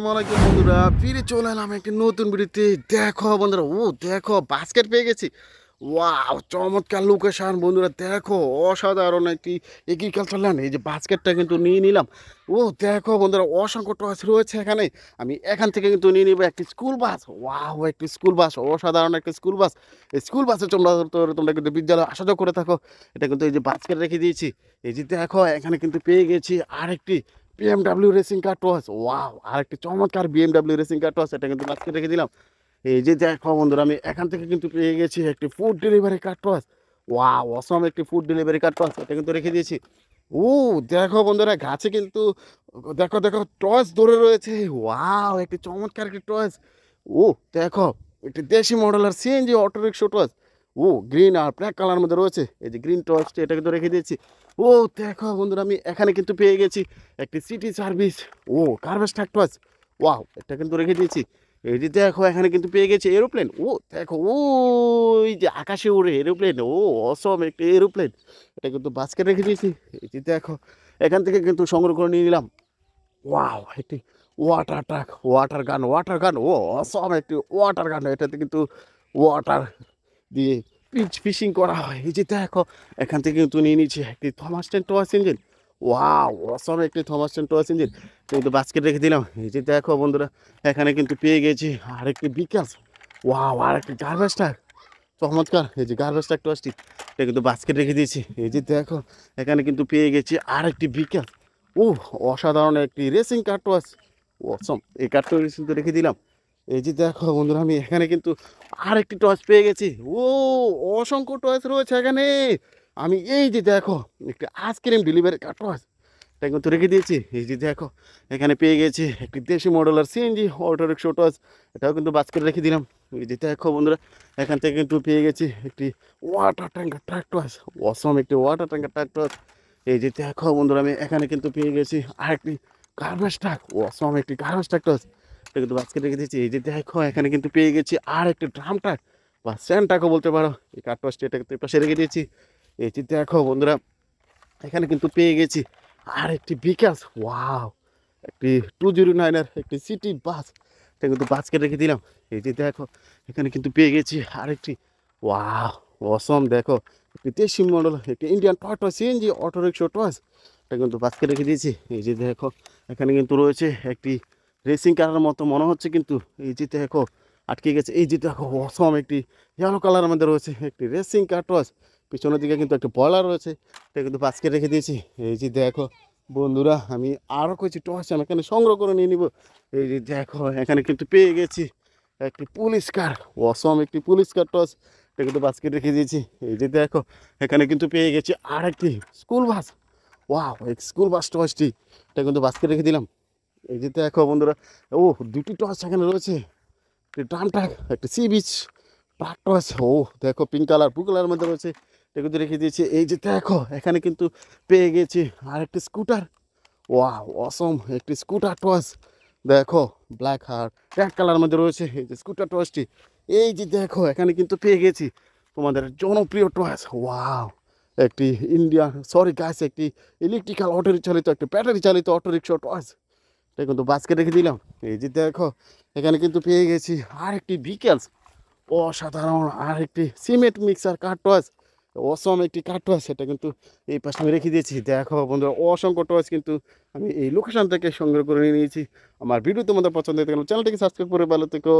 আসসালামালাইকুম বন্ধুরা, ফিরে চলে এলাম একটি নতুন ভিডিওতে। দেখো বন্ধুরা, দেখো বাস্কেট পেয়ে গেছি। ওয়াও, চমৎকার লোকেশন বন্ধুরা। দেখো, অসাধারণ একটি এগ্রিকালচার ল্যান্ড। এই যে বাস্কেটটা কিন্তু নিয়ে নিলাম। দেখো বন্ধুরা, অসংখ্য টস রয়েছে এখানে। আমি এখান থেকে কিন্তু নিয়ে নিবো একটি স্কুল বাস। ওয়াও, একটি স্কুল বাস, অসাধারণ একটি স্কুল বাস। এই স্কুল বাসে তোমরা কিন্তু বিদ্যালয়ে আসা যাওয়া করে থাকো। এটা কিন্তু এই যে বাস্কেট রেখে দিয়েছি। এই যে দেখো, এখানে কিন্তু পেয়ে গেছি আরেকটি BMW racing car toss. Wow, আরেকটি চমৎকার BMW রেসিং কার টস। এটা কিন্তু বাস্কেট রেখে দিলাম। এই যে দেখো বন্ধুরা, আমি এখান থেকে কিন্তু পেয়ে গেছি একটি ফুড ডেলিভারি কার টস। ওয়াও, অসম একটি ফুড ডেলিভারি কার টস। এটা কিন্তু রেখে দিয়েছি। ও দেখো বন্ধুরা, গাছে কিন্তু দেখো দেখো টস ধরে রয়েছে। ওয়াও, একটি চমৎকার একটি টস। ও দেখো, একটি দেশি মডেলের CNG অটো রিক্সা টস। গ্রিন আর ব্ল্যাক কালার মধ্যে রয়েছে। এই যে গ্রিন টসটি, এটা কিন্তু রেখে দিয়েছি। ও দেখো বন্ধুরা, আমি এখানে কিন্তু পেয়ে গেছি একটি city service garbage truck toss. Wow, এটা কিন্তু রেখে দিয়েছি। এই যে দেখো, এখানে কিন্তু পেয়ে গেছি এরোপ্লেন। দেখো, ওই যে আকাশে উড়ে এরোপ্লেন। অসম একটি এরোপ্লেন। এটা কিন্তু বাস্কেট রেখে দিয়েছি। এই যে দেখো, এখান থেকে কিন্তু সংগ্রহ করে নিয়ে নিলাম। ওয়াও, একটি ওয়াটার ট্রাক, ওয়াটার গান। অসম একটি ওয়াটার গান। এটাতে কিন্তু ওয়াটার দিয়ে ফিশিং করা হয়। এই যে দেখো, এখান থেকে কিন্তু নিয়ে নিচ্ছি একটি থমাস টেন টয়েস ইঞ্জিন। ওয়াও, অসম একটি থমাস টেন টয়েস ইঞ্জিন। কিন্তু বাস্কেট রেখে দিলাম। এই যে দেখো বন্ধুরা, এখানে কিন্তু পেয়ে গেছি আরেকটি বিকাশ। ওয়াও, আরেকটি গার্বেজ ট্রাক। চমৎকার। এই যে গার্বেজ ট্রাক টসটি, এটা কিন্তু বাস্কেট রেখে দিয়েছি। এই যে দেখো, এখানে কিন্তু পেয়ে গেছি আরেকটি বিকাশ। ও অসাধারণ একটি রেসিং কার টস। অসম, এই কারটা কিন্তু রেখে দিলাম। এই যে দেখো বন্ধুরা, আমি এখানে কিন্তু আরেকটি টস পেয়ে গেছি। ও অসংখ্য টস রয়েছে এখানে। আমি এই যে দেখো, একটি আইসক্রিম ডেলিভারি কার টস, এটা কিন্তু রেখে দিয়েছি। এই যে দেখো, এখানে পেয়ে গেছি একটি দেশি মডেলের CNG অটো রিক্সা টস। এটাও কিন্তু বাস্কেট রেখে দিলাম। এই যে দেখো বন্ধুরা, এখান থেকে কিন্তু পেয়ে গেছি একটি ওয়াটার ট্যাঙ্কার ট্রাক টস। অসম একটি ওয়াটার ট্যাঙ্কার ট্রাক টস। এই যে দেখো বন্ধুরা, আমি এখানে কিন্তু পেয়ে গেছি আরেকটি গার্বেজ ট্রাক। অসম একটি গার্বেজ ট্রাক টস। এটা কিন্তু বাস্কেট রেখে দিয়েছি। এই যে দেখো, এখানে কিন্তু পেয়ে গেছি আর একটি ড্রাম ট্রাক বা স্যান্ড ট্রাকও বলতে পারো। এই কার টসটি, এটা কিন্তু পাশে রেখে দিয়েছি। এই যে দেখো বন্ধুরা, এখানে কিন্তু পেয়ে গেছি আর একটি বিকাশ। ওয়াও, একটি 209-এর একটি সিটি বাস। এটা কিন্তু বাসকে রেখে দিলাম। এই যে দেখো, এখানে কিন্তু পেয়ে গেছি আরেকটি। ওয়াও, অসম। দেখো, একটি দেশি মডেল একটি Indian Toyota CNG auto rickshaw toss. এটা কিন্তু বাসকে রেখে দিয়েছি। এই যে দেখো, এখানে কিন্তু রয়েছে একটি রেসিং কারের মতো মনে হচ্ছে, কিন্তু এই যে দেখো আটকে গেছে। এই যে দেখো, অসম একটি ইয়েলো কালারের মধ্যে রয়েছে একটি রেসিং কার টস। পিছনের দিকে কিন্তু একটা বয়লার রয়েছে। এটা কিন্তু বাস্কে রেখে দিয়েছি। এই যে দেখো বন্ধুরা, আমি আরও কিছু টস আমি এখানে সংগ্রহ করে নিয়ে নিব। এই যে দেখো, এখানে কিন্তু পেয়ে গেছি একটি পুলিশ কার। অসম একটি পুলিশ কার টস। এটা কিন্তু বাস্কে রেখে দিয়েছি। এই যে দেখো, এখানে কিন্তু পেয়ে গেছি আর একটি স্কুল বাস। ওয়াও, এই স্কুল বাস টসটি, এটা কিন্তু বাস্কে রেখে দিলাম। এই যে দেখো বন্ধুরা, দুটি টস এখানে রয়েছে। একটি ড্রাম ট্রাক, একটি সি বিচ ট্রাক টস। দেখো, পিঙ্ক কালার ব্লু কালারের মধ্যে রয়েছে। এটা কিন্তু রেখে দিয়েছি। এই যে দেখো, এখানে কিন্তু পেয়ে গেছি আর একটি স্কুটার। ওয়াও, অসম একটি স্কুটার টস। দেখো, ব্ল্যাক আর রেড কালার মধ্যে রয়েছে এই যে স্কুটার টসটি। এই যে দেখো, এখানে কিন্তু পেয়ে গেছি তোমাদের জনপ্রিয় টস। ওয়াও, একটি ইন্ডিয়ান সরি গাইস, একটি ইলেকট্রিক্যাল অটো চালিত একটি ব্যাটারি চালিত অটো রিক্সা টস। এটা কিন্তু বাস্কেট রেখে দিলাম। এই যে দেখো, এখানে কিন্তু পেয়ে গেছি আর একটি ভিকেলস। অসাধারণ আর একটি সিমেন্ট মিক্সার কার টস। অসম একটি কার টস। সেটা কিন্তু এই পাশে আমি রেখে দিয়েছি। দেখো বন্ধুরা, অসংখ্য টস কিন্তু আমি এই লোকেশন থেকে সংগ্রহ করে নিয়ে নিয়েছি। আমার ভিডিও তোমাদের পছন্দ হতে গেলে চ্যানেলটিকে সাবস্ক্রাইব করে ভালো থেকো।